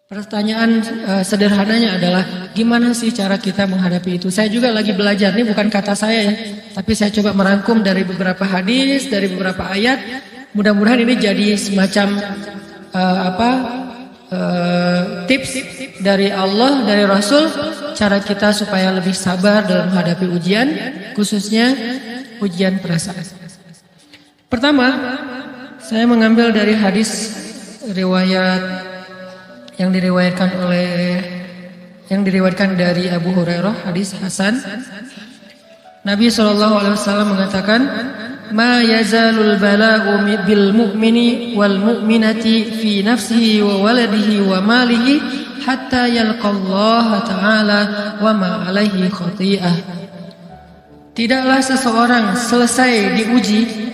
Pertanyaan sederhananya adalah gimana sih cara kita menghadapi itu? Saya juga lagi belajar, ini bukan kata saya ya, tapi saya coba merangkum dari beberapa hadis, dari beberapa ayat. Mudah-mudahan ini jadi semacam tips dari Allah, dari Rasul, cara kita supaya lebih sabar dalam menghadapi ujian, khususnya ujian perasaan. Pertama, saya mengambil dari hadis riwayat yang diriwayatkan dari Abu Hurairah, hadis Hasan. Nabi SAW mengatakan, "Ma yazalul bala'u bil mu'mini wal mu'minati fi nafsihi wa waladihi wa malihi hatta yalqallaha ta'ala wa ma 'alaihi khati'ah." Tidaklah seseorang selesai diuji,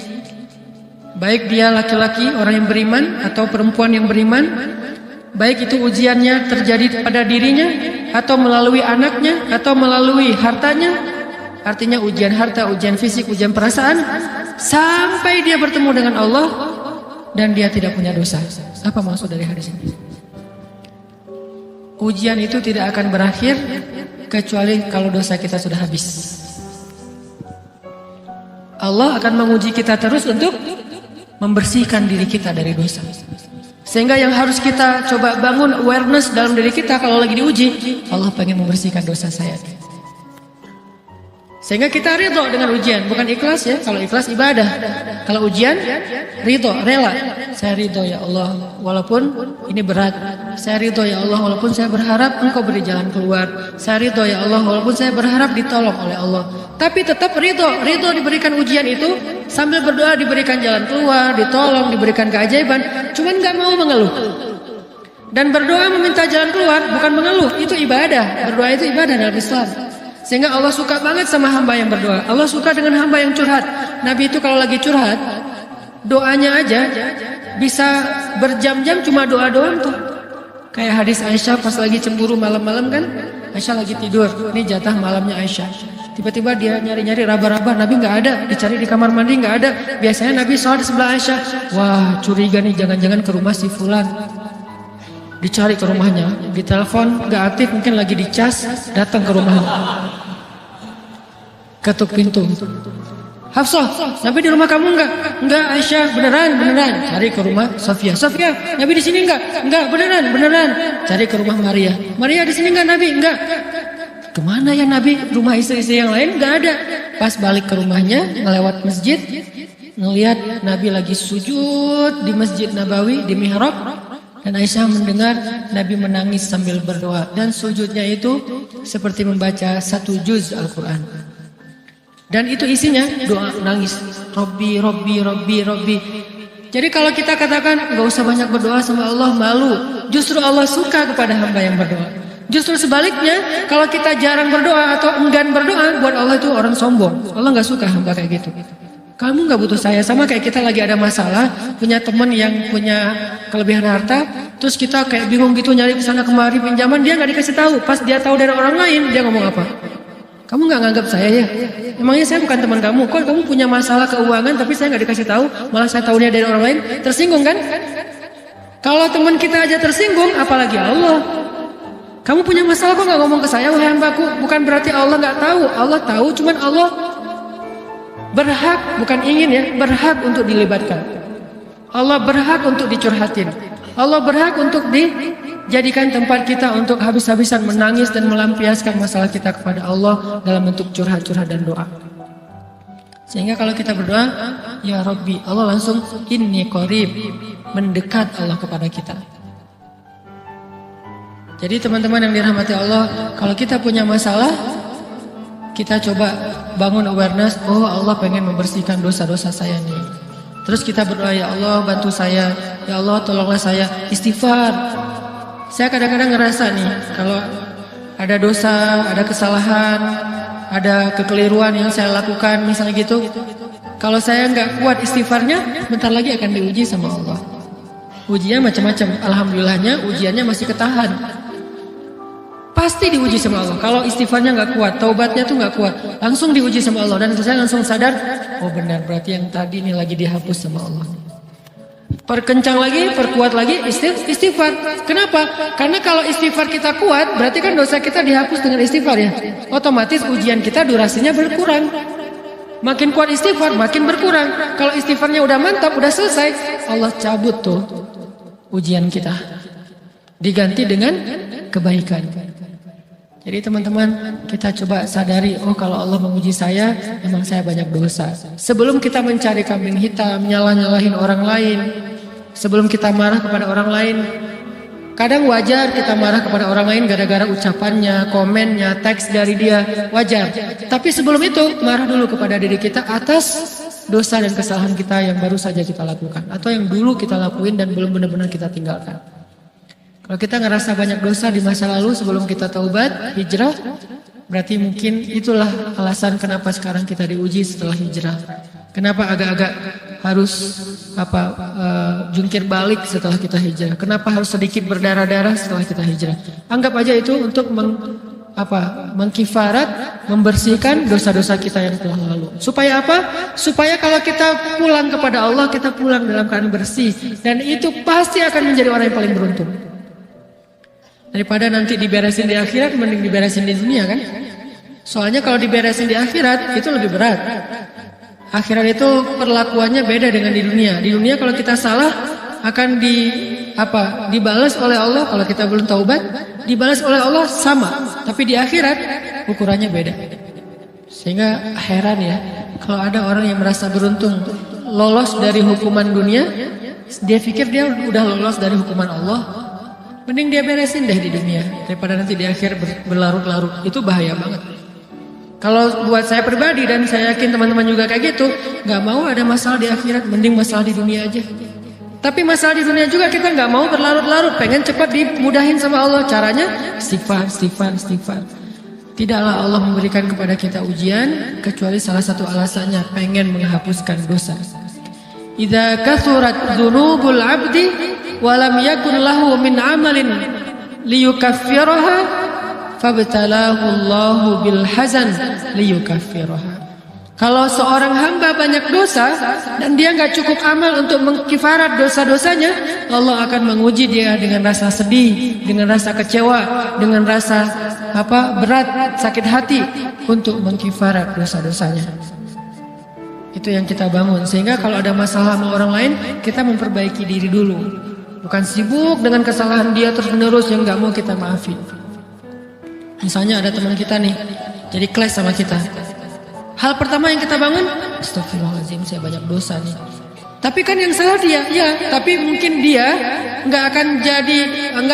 baik dia laki-laki, orang yang beriman, atau perempuan yang beriman, baik itu ujiannya terjadi pada dirinya, atau melalui anaknya, atau melalui hartanya. Artinya ujian harta, ujian fisik, ujian perasaan, sampai dia bertemu dengan Allah dan dia tidak punya dosa. Apa maksud dari hadis ini? Ujian itu tidak akan berakhir kecuali kalau dosa kita sudah habis. Allah akan menguji kita terus untuk membersihkan diri kita dari dosa. Sehingga yang harus kita coba bangun awareness dalam diri kita kalau lagi diuji, Allah pengen membersihkan dosa saya. Sehingga kita ridho dengan ujian, bukan ikhlas ya. Kalau ikhlas ibadah, kalau ujian ridho, rela. Saya ridho ya Allah, walaupun ini berat. Saya ridho ya Allah, walaupun saya berharap Engkau beri jalan keluar. Saya ridho ya Allah, walaupun saya berharap ditolong oleh Allah. Tapi tetap ridho diberikan ujian itu, sambil berdoa diberikan jalan keluar, ditolong, diberikan keajaiban. Cuman gak mau mengeluh. Dan berdoa meminta jalan keluar bukan mengeluh, itu ibadah. Berdoa itu ibadah dalam Islam. Sehingga Allah suka banget sama hamba yang berdoa. Allah suka dengan hamba yang curhat. Nabi itu kalau lagi curhat, doanya aja bisa berjam-jam cuma doa doang tuh. Kayak hadis Aisyah pas lagi cemburu malam-malam kan, Aisyah lagi tidur, ini jatah malamnya Aisyah. Tiba-tiba dia nyari-nyari raba-raba, Nabi nggak ada, dicari di kamar mandi nggak ada. Biasanya Nabi sholat di sebelah Aisyah. Wah, curiga nih, jangan-jangan ke rumah si fulan. Dicari ke rumahnya, ditelepon nggak aktif, mungkin lagi dicas, datang ke rumahnya. Ketuk pintu. Hafsah, Nabi di rumah kamu enggak? Enggak, Aisyah, beneran. Cari ke rumah Sofia. Sofia, Nabi di sini enggak? Enggak, beneran. Cari ke rumah Maria. Maria di sini enggak, Nabi? Enggak. Kemana ya Nabi? Rumah istri-istri yang lain enggak ada. Pas balik ke rumahnya, ngelewat masjid, ngelihat Nabi lagi sujud di Masjid Nabawi, di mihrab. Dan Aisyah mendengar Nabi menangis sambil berdoa. Dan sujudnya itu seperti membaca 1 juz Al-Quran. Dan itu isinya doa nangis. Robbi. Jadi kalau kita katakan gak usah banyak berdoa sama Allah, malu. Justru Allah suka kepada hamba yang berdoa. Justru sebaliknya, kalau kita jarang berdoa atau enggan berdoa, buat Allah itu orang sombong. Allah gak suka hamba kayak gitu. Kamu gak butuh saya. Sama kayak kita lagi ada masalah, punya teman yang punya kelebihan harta, terus kita kayak bingung gitu nyari kesana kemari pinjaman, dia gak dikasih tahu. Pas dia tahu dari orang lain, dia ngomong apa? Kamu gak nganggap saya ya? Emangnya saya bukan teman kamu? Kok kamu punya masalah keuangan tapi saya gak dikasih tahu, malah saya tahunya dari orang lain? Tersinggung kan? Kalau teman kita aja tersinggung, apalagi Allah. Kamu punya masalah kok gak ngomong ke saya, wahai hambaku? Bukan berarti Allah gak tahu. Allah tahu, cuman Allah berhak, bukan ingin ya, berhak untuk dilibatkan. Allah berhak untuk dicurhatin. Allah berhak untuk dijadikan tempat kita untuk habis-habisan menangis dan melampiaskan masalah kita kepada Allah dalam bentuk curhat-curhat dan doa. Sehingga kalau kita berdoa, ya Rabbi, Allah langsung inni qarib, mendekat Allah kepada kita. Jadi teman-teman yang dirahmati Allah, kalau kita punya masalah, kita coba bangun awareness, oh Allah pengen membersihkan dosa-dosa saya nih. Terus kita berdoa, ya Allah bantu saya, ya Allah tolonglah saya, istighfar. Saya kadang-kadang ngerasa nih, kalau ada dosa, ada kesalahan, ada kekeliruan yang saya lakukan misalnya gitu, kalau saya nggak kuat istighfarnya, bentar lagi akan diuji sama Allah. Ujinya macam-macam, alhamdulillahnya ujiannya masih ketahan. Pasti diuji sama Allah. Kalau istighfarnya nggak kuat, taubatnya tuh nggak kuat, langsung diuji sama Allah. Dan saya langsung sadar, oh benar, berarti yang tadi ini lagi dihapus sama Allah. Perkencang lagi, perkuat lagi istighfar. Kenapa? Karena kalau istighfar kita kuat, berarti kan dosa kita dihapus dengan istighfar ya. Otomatis ujian kita durasinya berkurang. Makin kuat istighfar, makin berkurang. Kalau istighfarnya udah mantap, udah selesai, Allah cabut tuh ujian kita. Diganti dengan kebaikan. Jadi teman-teman, kita coba sadari, oh kalau Allah menguji saya, memang saya banyak dosa. Sebelum kita mencari kambing hitam, nyalahin orang lain, sebelum kita marah kepada orang lain, kadang wajar kita marah kepada orang lain gara-gara ucapannya, komennya, teks dari dia, wajar. Tapi sebelum itu, marah dulu kepada diri kita atas dosa dan kesalahan kita yang baru saja kita lakukan, atau yang dulu kita lakuin dan belum benar-benar kita tinggalkan. Kalau kita ngerasa banyak dosa di masa lalu sebelum kita taubat, hijrah, berarti mungkin itulah alasan kenapa sekarang kita diuji setelah hijrah. Kenapa agak-agak harus jungkir balik setelah kita hijrah? Kenapa harus sedikit berdarah-darah setelah kita hijrah? Anggap aja itu untuk mengkifarat, membersihkan dosa-dosa kita yang telah lalu. Supaya apa? Supaya kalau kita pulang kepada Allah, kita pulang dalam keadaan bersih, dan itu pasti akan menjadi orang yang paling beruntung. Daripada nanti diberesin di akhirat, mending diberesin di dunia kan? Soalnya kalau diberesin di akhirat itu lebih berat. Akhirat itu perlakuannya beda dengan di dunia. Di dunia kalau kita salah akan dibalas oleh Allah. Kalau kita belum taubat, dibalas oleh Allah sama. Tapi di akhirat ukurannya beda. Sehingga heran ya, kalau ada orang yang merasa beruntung lolos dari hukuman dunia, dia pikir dia udah lolos dari hukuman Allah. Mending dia beresin deh di dunia daripada nanti di akhir berlarut-larut. Itu bahaya banget. Kalau buat saya pribadi dan saya yakin teman-teman juga kayak gitu, nggak mau ada masalah di akhirat, mending masalah di dunia aja. Tapi masalah di dunia juga kita nggak mau berlarut-larut, pengen cepat dimudahin sama Allah. Caranya istighfar. Tidaklah Allah memberikan kepada kita ujian kecuali salah satu alasannya pengen menghapuskan dosa. Idza kathurat dzunubul 'abdi wa lam yakun lahu min 'amalin liyukaffiraha fabtalahu Allahu bil hazan liyukaffiraha. Kalau seorang hamba banyak dosa dan dia enggak cukup amal untuk mengkifarat dosa-dosanya, Allah akan menguji dia dengan rasa sedih, dengan rasa kecewa, dengan rasa berat, sakit hati untuk mengkifarat dosa-dosanya. Itu yang kita bangun. Sehingga kalau ada masalah sama orang lain, kita memperbaiki diri dulu. Bukan sibuk dengan kesalahan dia terus-menerus yang gak mau kita maafin. Misalnya ada teman kita nih, jadi clash sama kita. Hal pertama yang kita bangun, astagfirullahaladzim, saya banyak dosa nih. Tapi kan yang salah dia, ya. Tapi mungkin dia nggak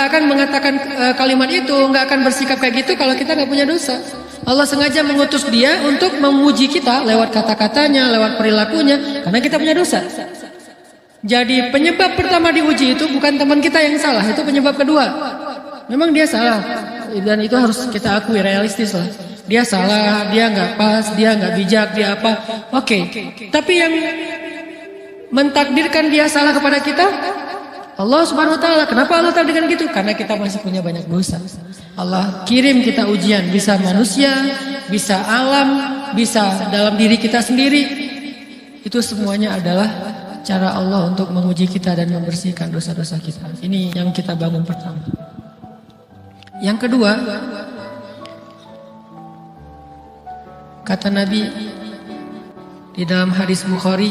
akan mengatakan kalimat itu, nggak akan bersikap kayak gitu kalau kita nggak punya dosa. Allah sengaja mengutus dia untuk menguji kita lewat kata-katanya, lewat perilakunya, karena kita punya dosa. Jadi penyebab pertama diuji itu bukan teman kita yang salah, itu penyebab kedua. Memang dia salah, dan itu harus kita akui, realistis lah. Dia salah, dia nggak pas, dia nggak bijak, dia apa? Oke. Tapi yang mentakdirkan dia salah kepada kita, Allah Subhanahu Wa Taala. Kenapa Allah takdirkan gitu? Karena kita masih punya banyak dosa. Allah kirim kita ujian, bisa manusia, bisa alam, bisa dalam diri kita sendiri. Itu semuanya adalah cara Allah untuk menguji kita dan membersihkan dosa-dosa kita. Ini yang kita bangun pertama. Yang kedua, kata Nabi di dalam hadis Bukhari,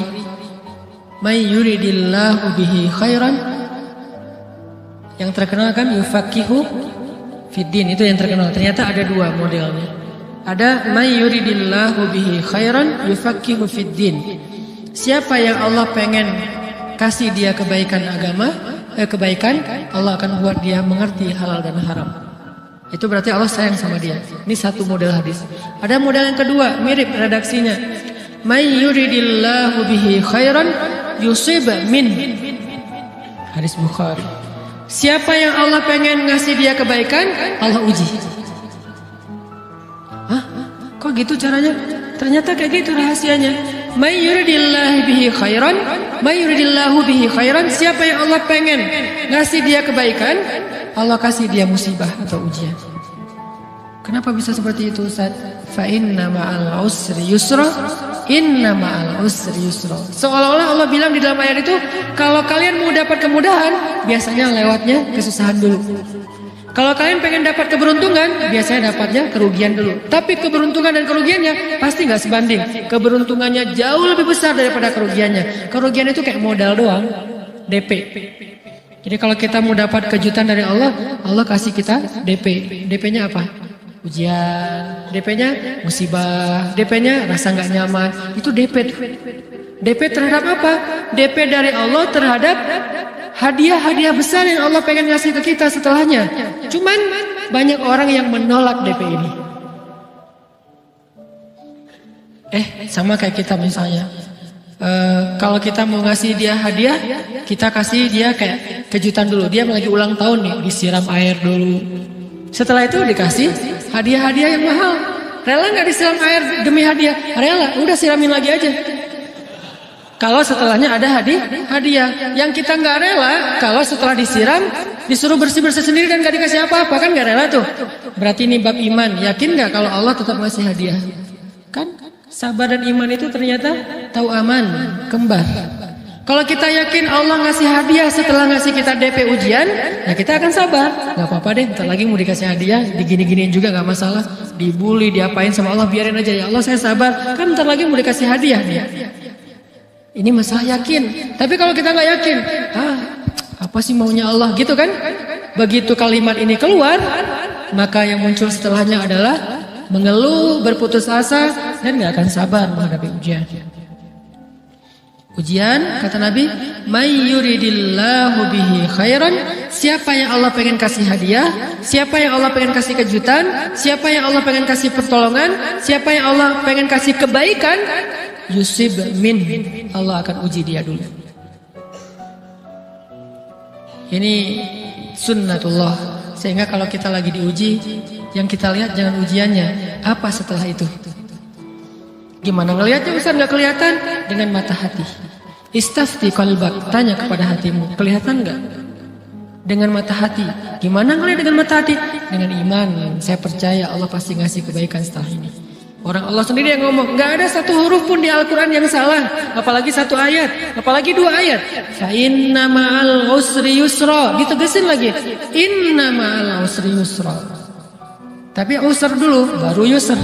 "May yuridillahu bihi khairan", yang terkenal kan yufaqihu fiddin, itu yang terkenal. Ternyata ada dua modelnya. Ada may yuridillahu bihi khairan yufaqihu fiddin. Siapa yang Allah pengen kasih dia kebaikan agama, kebaikan, Allah akan buat dia mengerti halal dan haram. Itu berarti Allah sayang sama dia. Ini satu model hadis. Ada model yang kedua, mirip redaksinya. May yuridillahu bihi khairan yusib min. Hadis Bukhari. Siapa yang Allah pengen ngasih dia kebaikan, Allah uji. Hah? Kok gitu caranya? Ternyata kayak gitu rahasianya. May yuridillahu bihi khairan, may yuridillahu bihi khairan. Siapa yang Allah pengen ngasih dia kebaikan, Allah kasih dia musibah atau ujian. Kenapa bisa seperti itu Ustaz? Fa inna ma'al usri yusra, inna ma'al usri yusra. Seolah-olah Allah bilang di dalam ayat itu, kalau kalian mau dapat kemudahan, biasanya lewatnya kesusahan dulu. Kalau kalian pengen dapat keberuntungan, biasanya dapatnya kerugian dulu. Tapi keberuntungan dan kerugiannya pasti nggak sebanding. Keberuntungannya jauh lebih besar daripada kerugiannya. Kerugian itu kayak modal doang, DP. Jadi kalau kita mau dapat kejutan dari Allah, Allah kasih kita DP. DP-nya apa? Ujian, DP-nya musibah, DP-nya rasa nggak nyaman, itu DP. DP terhadap apa? DP dari Allah terhadap hadiah-hadiah besar yang Allah pengen ngasih ke kita setelahnya. Cuman banyak orang yang menolak DP ini. Sama kayak kita misalnya. Kalau kita mau ngasih dia hadiah, kita kasih dia kayak kejutan dulu. Dia lagi ulang tahun nih, disiram air dulu. Setelah itu dikasih hadiah-hadiah yang mahal. Rela nggak disiram air demi hadiah? Rela, udah siramin lagi aja. Kalau setelahnya ada hadiah. Yang kita nggak rela, kalau setelah disiram disuruh bersih-bersih sendiri dan nggak dikasih apa-apa, kan nggak rela tuh. Berarti ini bab iman. Yakin nggak kalau Allah tetap ngasih hadiah? Kan sabar dan iman itu ternyata tahu aman, kembar. Kalau kita yakin Allah ngasih hadiah setelah ngasih kita DP ujian, ya kita akan sabar. Gak apa-apa deh, ntar lagi mau dikasih hadiah, digini-giniin juga gak masalah. Dibully, diapain sama Allah, biarin aja. Ya Allah saya sabar, kan ntar lagi mau dikasih hadiah nih. Ini masalah yakin. Tapi kalau kita gak yakin, apa sih maunya Allah gitu kan? Begitu kalimat ini keluar, maka yang muncul setelahnya adalah mengeluh, berputus asa, dan gak akan sabar menghadapi ujian. Ujian, kata Nabi, may yuridillahu bihi khairan, siapa yang Allah pengen kasih hadiah, siapa yang Allah pengen kasih kejutan, siapa yang Allah pengen kasih pertolongan, siapa yang Allah pengen kasih kebaikan, yusib min, Allah akan uji dia dulu. Ini sunnatullah. Sehingga kalau kita lagi diuji, yang kita lihat jangan ujiannya, apa setelah itu. Gimana ngelihatnya Ustaz? Nggak kelihatan. Dengan mata hati. Istafti qalbak, tanya kepada hatimu, kelihatan nggak? Dengan mata hati. Gimana ngelihat dengan mata hati? Dengan iman. Saya percaya Allah pasti ngasih kebaikan setelah ini. Orang Allah sendiri yang ngomong, nggak ada satu huruf pun di Al-Quran yang salah, apalagi satu ayat, apalagi dua ayat. Fa inna ma'al usri yusra, ditegesin lagi. Inna ma'al usri yusra. Tapi usr dulu, baru yusr.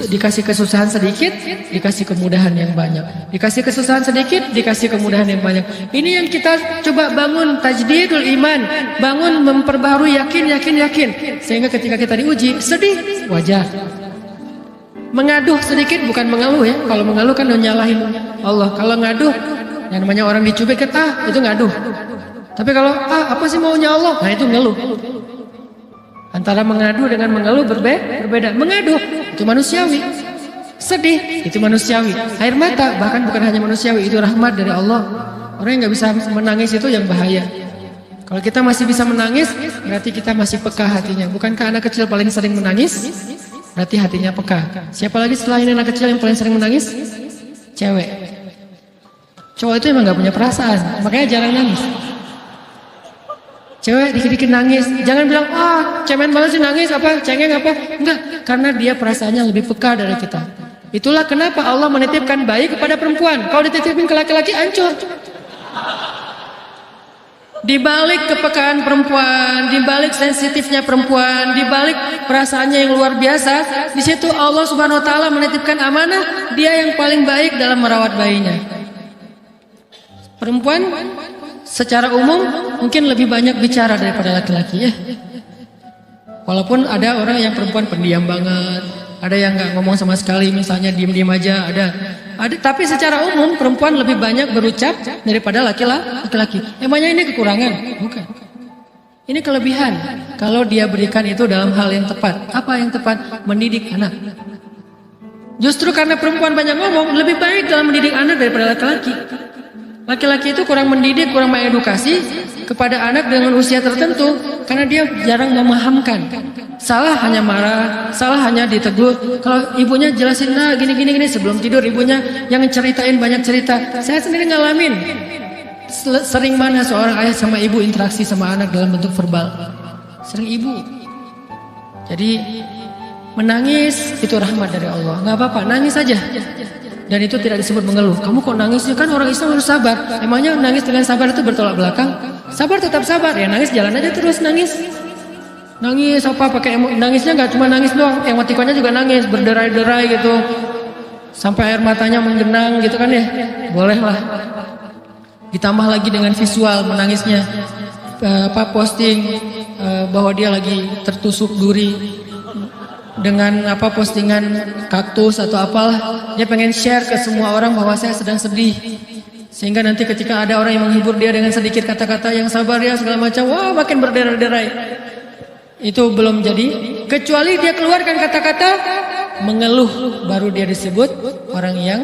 Dikasih kesusahan sedikit, dikasih kemudahan yang banyak. Dikasih kesusahan sedikit, dikasih kemudahan yang banyak. Ini yang kita coba bangun tajdidul iman, bangun memperbarui yakin. Sehingga ketika kita diuji, sedih, wajar. Mengaduh sedikit, bukan mengeluh ya. Kalau mengeluh kan udah nyalahin Allah. Kalau ngaduh, yang namanya orang dicubit kan, itu ngaduh. Tapi kalau apa sih maunya Allah? Nah itu ngeluh. Antara mengadu dengan mengeluh berbeda. Mengaduh itu manusiawi, sedih itu manusiawi, air mata bahkan bukan hanya manusiawi, itu rahmat dari Allah. Orang yang nggak bisa menangis itu yang bahaya. Kalau kita masih bisa menangis, berarti kita masih peka hatinya. Bukankah anak kecil paling sering menangis? Berarti hatinya peka. Siapa lagi selain anak kecil yang paling sering menangis? Cewek. Cowok itu emang nggak punya perasaan, makanya jarang nangis. Cewek dikit-dikit nangis, jangan bilang cemen banget sih nangis, apa cengeng apa, enggak, karena dia perasaannya lebih peka dari kita. Itulah kenapa Allah menitipkan bayi kepada perempuan. Kalau dititipin ke laki-laki hancur. Di balik kepekaan perempuan, di balik sensitifnya perempuan, di balik perasaannya yang luar biasa, di situ Allah Subhanahu wa taala menitipkan amanah, dia yang paling baik dalam merawat bayinya. Perempuan secara umum mungkin lebih banyak bicara daripada laki-laki ya. Walaupun ada orang yang perempuan pendiam banget, ada yang nggak ngomong sama sekali, misalnya diem-diem aja, ada. Tapi secara umum perempuan lebih banyak berucap daripada laki-laki. Emangnya ini kekurangan? Bukan. Ini kelebihan. Kalau dia berikan itu dalam hal yang tepat. Apa yang tepat? Mendidik anak. Justru karena perempuan banyak ngomong, lebih baik dalam mendidik anak daripada laki-laki. Laki-laki itu kurang mendidik, kurang mengedukasi kepada anak dengan usia tertentu karena dia jarang memahamkan. Salah hanya marah, salah hanya ditegur. Kalau ibunya jelasin gini sebelum tidur, ibunya yang ceritain banyak cerita. Saya sendiri ngalamin. Sering mana seorang ayah sama ibu interaksi sama anak dalam bentuk verbal. Sering ibu. Jadi menangis itu rahmat dari Allah. Nggak apa-apa, nangis saja. Dan itu tidak disebut mengeluh. Kamu kok nangis? Kan orang Islam harus sabar. Emangnya nangis dengan sabar itu bertolak belakang? Sabar tetap sabar. Ya nangis jalan aja terus nangis. Nangis apa pakai nangisnya nggak cuma nangis doang. Emotikonnya juga nangis, berderai-derai gitu. Sampai air matanya menggenang gitu kan ya. Boleh lah. Ditambah lagi dengan visual menangisnya. Posting bahwa dia lagi tertusuk duri. Dengan postingan kaktus atau apalah, dia pengen share ke semua orang bahwa saya sedang sedih, sehingga nanti ketika ada orang yang menghibur dia dengan sedikit kata-kata yang sabar ya segala macam, wah makin berderai-derai. Itu belum jadi, kecuali dia keluarkan kata-kata mengeluh, baru dia disebut orang yang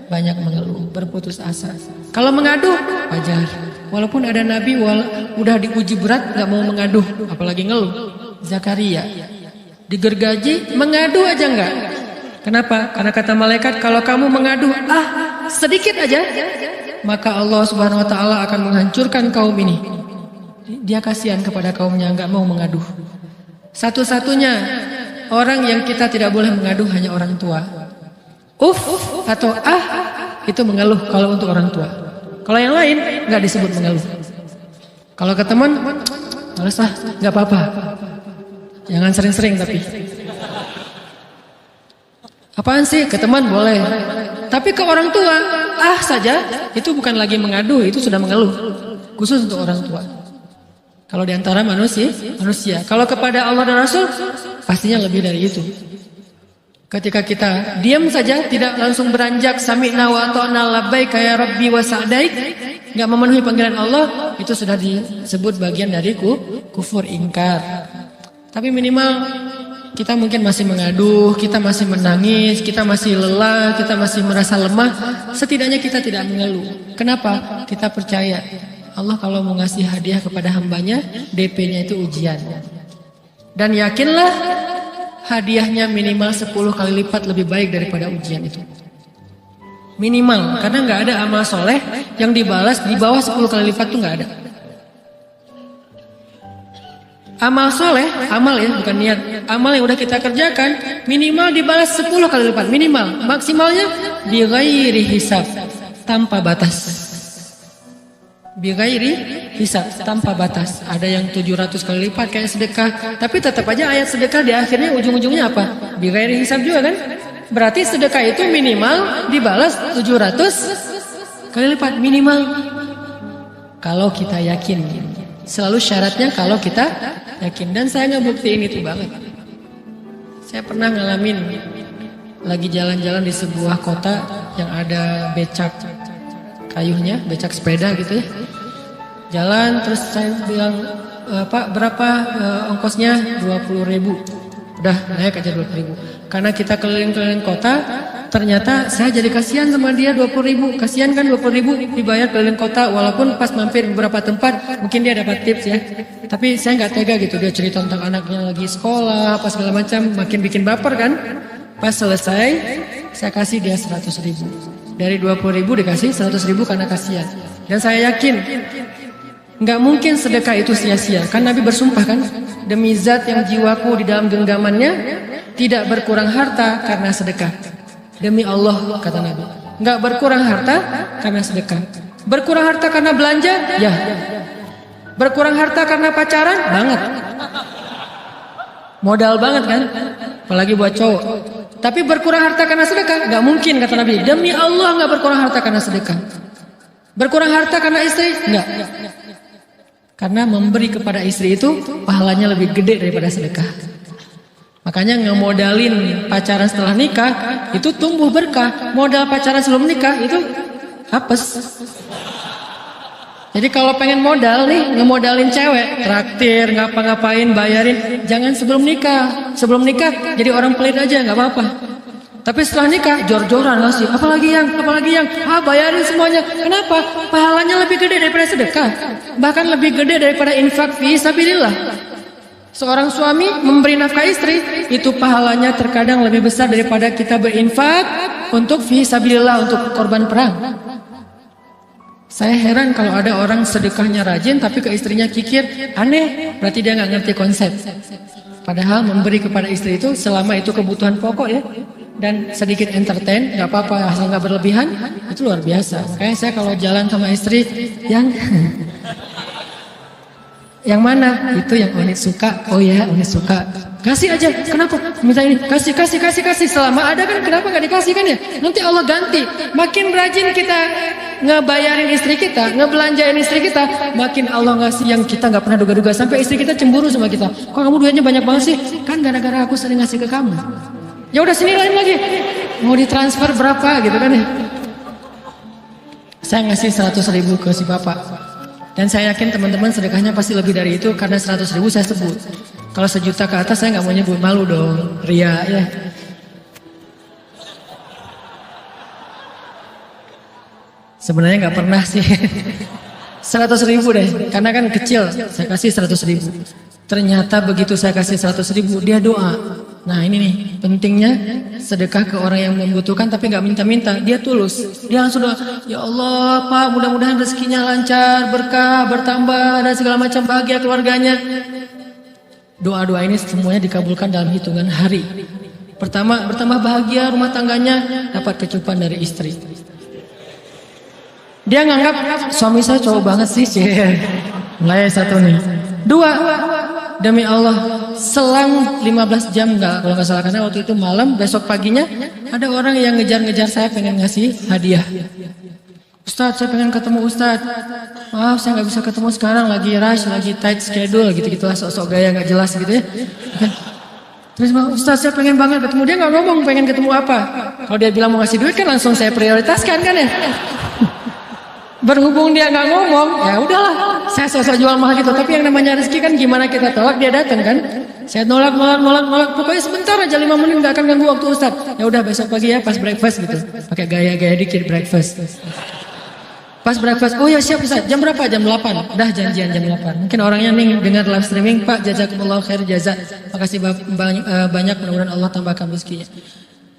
banyak mengeluh, berputus asa. Kalau mengadu wajar, walaupun ada nabi udah diuji berat nggak mau mengaduh, apalagi ngeluh. Zakaria digergaji, mengadu aja enggak. Kenapa? Karena kata malaikat, kalau kamu mengadu sedikit aja, maka Allah Subhanahu wa taala akan menghancurkan kaum ini. Dia kasihan kepada kaumnya, enggak mau mengadu. Satu-satunya orang yang kita tidak boleh mengadu hanya orang tua. Atau itu mengeluh kalau untuk orang tua. Kalau yang lain enggak disebut mengeluh. Kalau ke teman, males enggak apa-apa. Jangan sering-sering tapi. Apaan sih? Ke teman boleh. Tapi ke orang tua, saja, itu bukan lagi mengadu, itu sudah mengeluh. Khusus untuk orang tua. Kalau di antara manusia. Kalau kepada Allah dan Rasul, pastinya lebih dari itu. Ketika kita diam saja, tidak langsung beranjak sami'na wa ata'na labbaik ya rabbi wa sa'daik, enggak memenuhi panggilan Allah, itu sudah disebut bagian dari kufur ingkar. Tapi minimal kita mungkin masih mengadu, kita masih menangis, kita masih lelah, kita masih merasa lemah. Setidaknya kita tidak mengeluh. Kenapa? Kita percaya Allah kalau mau ngasih hadiah kepada hambanya, DP-nya itu ujian. Dan yakinlah hadiahnya minimal 10 kali lipat lebih baik daripada ujian itu. Minimal, karena nggak ada amal soleh yang dibalas di bawah 10 kali lipat tuh nggak ada. Amal soleh, amal ya bukan niat. Amal yang udah kita kerjakan minimal dibalas 10 kali lipat. Minimal, maksimalnya bighairi hisab, tanpa batas. Bighairi hisab, tanpa batas. Ada yang 700 kali lipat kayak sedekah. Tapi tetap aja ayat sedekah di akhirnya ujung-ujungnya apa? Bighairi hisab juga kan? Berarti sedekah itu minimal dibalas 700 kali lipat minimal. Kalau kita yakin. Selalu syaratnya kalau kita yakin. Dan saya ngebuktiin itu banget. Saya pernah ngalamin lagi jalan-jalan di sebuah kota yang ada becak kayunya, becak sepeda gitu ya. Jalan terus saya bilang, Pak berapa ongkosnya? 20.000. Udah naik aja 20.000. Karena kita keliling-keliling kota, ternyata saya jadi kasihan sama dia 20.000. Kasihan kan 20.000 dibayar keliling kota, walaupun pas mampir beberapa tempat mungkin dia dapat tips ya. Tapi saya nggak tega gitu, dia cerita tentang anaknya lagi sekolah, apa segala macam, makin bikin baper kan. Pas selesai, saya kasih dia 100.000. Dari 20.000 dikasih 100.000 karena kasihan. Dan saya yakin nggak mungkin sedekah itu sia-sia. Kan Nabi bersumpah kan, demi zat yang jiwaku di dalam genggamannya, tidak berkurang harta karena sedekah. Demi Allah, kata Nabi, nggak berkurang harta karena sedekah. Berkurang harta karena belanja? Ya. Berkurang harta karena pacaran? Banget. Modal banget kan? Apalagi buat cowok. Tapi berkurang harta karena sedekah? Nggak mungkin, kata Nabi. Demi Allah nggak berkurang harta karena sedekah. Berkurang harta karena istri? Nggak. Karena memberi kepada istri itu pahalanya lebih gede daripada sedekah. Makanya ngemodalin pacaran setelah nikah itu tumbuh berkah. Modal pacaran sebelum nikah itu hapes. Jadi kalau pengen modal nih, ngemodalin cewek, traktir, ngapa-ngapain, bayarin, jangan sebelum nikah. Sebelum nikah jadi orang pelit aja, nggak apa-apa. Tapi setelah nikah, jor-joran ngasih, apalagi yang, bayarin semuanya. Kenapa? Pahalanya lebih gede daripada sedekah. Bahkan lebih gede daripada infak fi sabilillah. Seorang suami memberi nafkah istri, itu pahalanya terkadang lebih besar daripada kita berinfak untuk fi sabilillah, untuk korban perang. Saya heran kalau ada orang sedekahnya rajin tapi ke istrinya kikir, aneh, berarti dia nggak ngerti konsep. Padahal memberi kepada istri itu selama itu kebutuhan pokok ya, dan sedikit entertain, nggak apa-apa asal nggak berlebihan, itu luar biasa. Makanya saya kalau jalan sama istri yang mana? Itu yang Oni suka. Oh ya, Oni suka. Kasih aja. Kenapa? Minta ini. Kasih. Selama ada kan, kenapa nggak dikasih kan ya? Nanti Allah ganti. Makin rajin kita ngebayarin istri kita, ngebelanjain istri kita, makin Allah ngasih yang kita nggak pernah duga-duga. Sampai istri kita cemburu sama kita. Kok kamu duitnya banyak banget sih? Kan gara-gara aku sering ngasih ke kamu. Ya udah sini lain lagi. Mau ditransfer berapa gitu kan ya? Saya ngasih 100.000 ke si bapak. Dan saya yakin teman-teman sedekahnya pasti lebih dari itu karena 100.000 saya sebut. Kalau 1 juta ke atas saya nggak mau nyebut, malu dong, ria ya. Sebenarnya nggak pernah sih. 100.000 deh, karena kan kecil. Saya kasih 100.000. Ternyata begitu saya kasih 100.000 dia doa. Nah ini nih pentingnya sedekah ke orang yang membutuhkan tapi nggak minta-minta, dia tulus. Dia langsung doa, ya Allah Pak, mudah-mudahan rezekinya lancar, berkah, bertambah dan segala macam, bahagia keluarganya. Doa-doa ini semuanya dikabulkan dalam hitungan hari. Pertama, bertambah bahagia rumah tangganya, dapat kecupan dari istri. Dia nganggap suami saya cowok banget sih, mulai satu nih. Dua, demi Allah, selang 15 jam kalau nggak salah, karena waktu itu malam, besok paginya ada orang yang ngejar-ngejar saya pengen ngasih hadiah. Ustadz, saya pengen ketemu Ustadz. Maaf, saya nggak bisa ketemu sekarang, lagi rush, lagi tight schedule, gitu-gitulah, sok-sok gaya nggak jelas gitu ya. Terus Ustadz, saya pengen banget ketemu. Dia nggak ngomong pengen ketemu apa. Kalau dia bilang mau ngasih duit kan langsung saya prioritaskan kan ya. Berhubung dia nggak ngomong, ya udahlah, saya sosok jual mahal gitu. Tapi yang namanya rezeki kan gimana kita tolak, dia datang kan. Saya nolak, pokoknya sebentar aja 5 menit nggak akan ganggu waktu Ustaz. Ya udah besok pagi ya pas breakfast gitu, pakai gaya-gaya dikit breakfast. Pas breakfast, oh ya siap Ustaz, jam berapa? Jam 8. Udah janjian jam 8. Mungkin orangnya nih dengar live streaming, Pak jazakumullah khair jaza. Makasih banyak, mudah-mudahan Allah tambahkan rezekinya.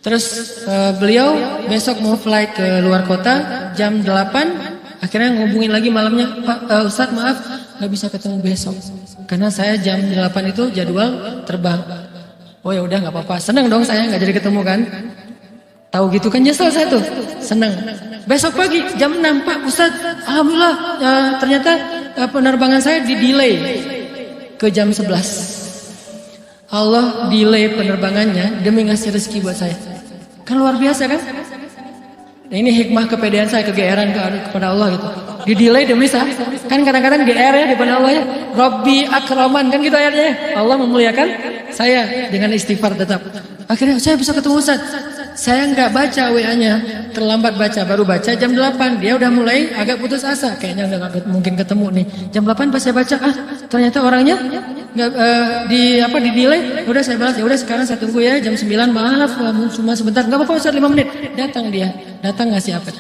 Terus beliau besok mau flight ke luar kota jam 8. Akhirnya ngubungin lagi malamnya, Pak Ustadz maaf gak bisa ketemu besok karena saya jam 8 itu jadwal terbang. Oh ya udah nggak apa-apa, seneng dong saya nggak jadi ketemu kan. Tahu gitu kan nyesel saya tuh, seneng. Besok pagi jam 6, Pak Ustadz alhamdulillah ternyata penerbangan saya di delay ke jam 11. Allah delay penerbangannya demi ngasih rezeki buat saya. Kan luar biasa kan? Nah, ini hikmah kepedean saya, kegeeran kepada Allah gitu. Di delay demi saya. Kan kadang-kadang GR ya di depan Allah ya. Rabbi akraman kan gitu ayatnya. Allah memuliakan saya dengan istighfar tetap. Akhirnya saya bisa ketemu Ustaz. Saya nggak baca WA-nya, terlambat baca, baru baca jam 8. Dia udah mulai agak putus asa, kayaknya nggak mungkin ketemu nih. Jam 8 pas saya baca, ternyata orangnya nggak di delay. Udah saya balas, ya udah sekarang saya tunggu ya jam 9. Maaf, cuma sebentar, nggak apa-apa Ustaz, 5 menit. Datang dia, ngasih apa?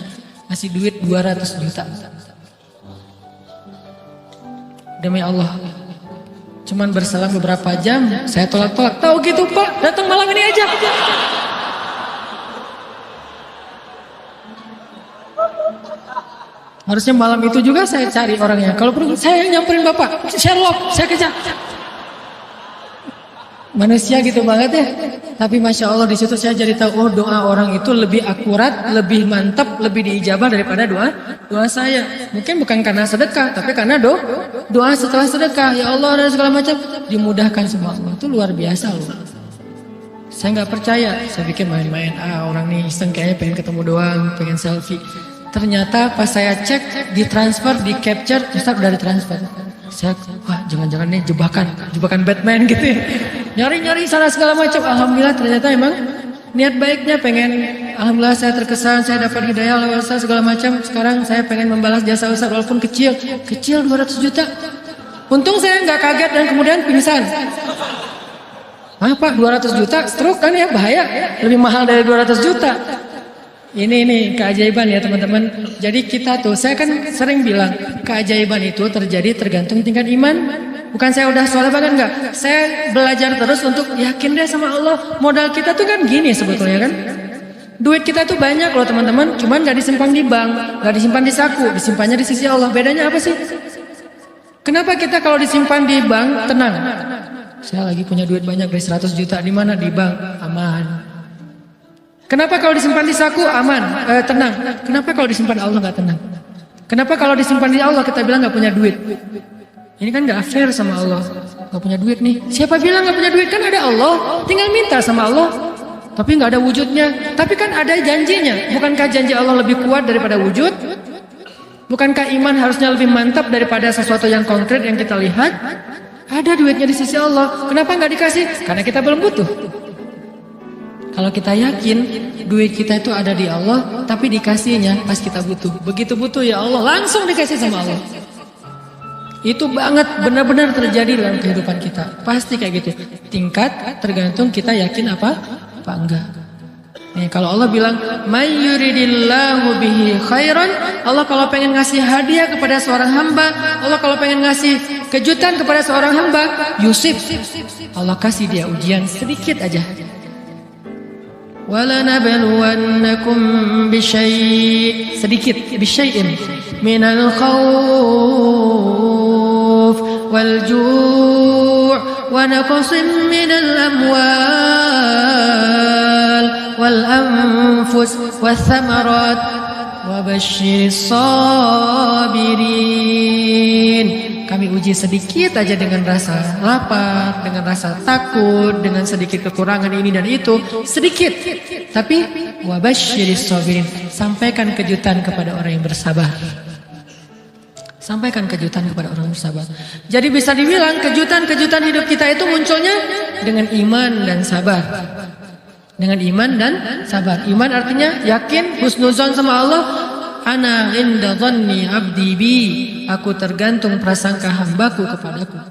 Ngasih duit 200 juta. Demi Allah. Cuman berselang beberapa jam, saya tolak-tolak. Tahu gitu Pak, datang malam ini aja. Harusnya malam itu juga saya cari orangnya. Kalau perlu saya nyamperin Bapak, Sherlock, saya kejar. Manusia gitu banget ya. Tapi Masya Allah di situ saya jadi tahu, oh doa orang itu lebih akurat, lebih mantap, lebih diijabah daripada doa saya. Mungkin bukan karena sedekah, tapi karena doa setelah sedekah. Ya Allah dan segala macam dimudahkan semua. Itu luar biasa loh. Saya nggak percaya, saya pikir main-main. Orang nih iseng kayaknya pengen ketemu doang, pengen selfie. Ternyata pas saya cek, ditransfer, di capture, Ustaz udah ditransfer. Saya, wah jangan-jangan nih jebakan Batman gitu ya. Nyari-nyari sana segala macam. Alhamdulillah ternyata emang niat baiknya pengen, alhamdulillah saya terkesan, saya dapat hidayah lewat Ustaz segala macam. Sekarang saya pengen membalas jasa Ustaz walaupun kecil 200 juta. Untung saya nggak kaget dan kemudian pingsan. Pak 200 juta stroke kan ya, bahaya, lebih mahal dari 200 juta. Ini keajaiban ya teman-teman. Jadi kita tuh, saya kan sering bilang keajaiban itu terjadi tergantung tingkat iman. Bukan saya udah soleh banget enggak. Saya belajar terus untuk yakin deh sama Allah. Modal kita tuh kan gini sebetulnya kan. Duit kita tuh banyak loh teman-teman, cuman gak disimpan di bank, gak disimpan di saku, disimpannya di sisi Allah. Bedanya apa sih? Kenapa kita kalau disimpan di bank tenang? Saya lagi punya duit banyak dari 100 juta, di mana? Di bank, aman. Kenapa kalau disimpan di saku aman, tenang? Kenapa kalau disimpan di Allah gak tenang? Kenapa kalau disimpan di Allah kita bilang gak punya duit? Ini kan gak fair sama Allah. Gak punya duit nih. Siapa bilang gak punya duit? Kan ada Allah, tinggal minta sama Allah. Tapi nggak ada wujudnya. Tapi kan ada janjinya. Bukankah janji Allah lebih kuat daripada wujud? Bukankah iman harusnya lebih mantap daripada sesuatu yang konkret yang kita lihat? Ada duitnya di sisi Allah. Kenapa nggak dikasih? Karena kita belum butuh. Kalau kita yakin duit kita itu ada di Allah, tapi dikasihnya pas kita butuh. Begitu butuh ya Allah, langsung dikasih sama Allah. Itu banget benar-benar terjadi dalam kehidupan kita. Pasti kayak gitu. Tingkat tergantung kita yakin apa enggak. Nih kalau Allah bilang may yuridillahu bihi khairan, Allah kalau pengen ngasih hadiah kepada seorang hamba, Allah kalau pengen ngasih kejutan kepada seorang hamba, yusib, Allah kasih dia ujian sedikit aja. Wala nabluwannakum bisyai', sedikit, bisyai'in minal khawf wal ju' wa naqsim minal amwal wal anfus wath thamarat wa basyiris sabirin. Kami uji sedikit aja dengan rasa lapar, dengan rasa takut, dengan sedikit kekurangan ini dan itu, sedikit. Tapi wa basyiris sabirin, sampaikan kejutan kepada orang yang bersabar. Sampaikan kejutan kepada orang bersabar. Jadi bisa dibilang kejutan-kejutan hidup kita itu munculnya dengan iman dan sabar. Dengan iman dan sabar. Iman artinya yakin, husnuzon sama Allah. Ana inda dhanni abdi bi. Aku tergantung prasangka hambaku kepadaku.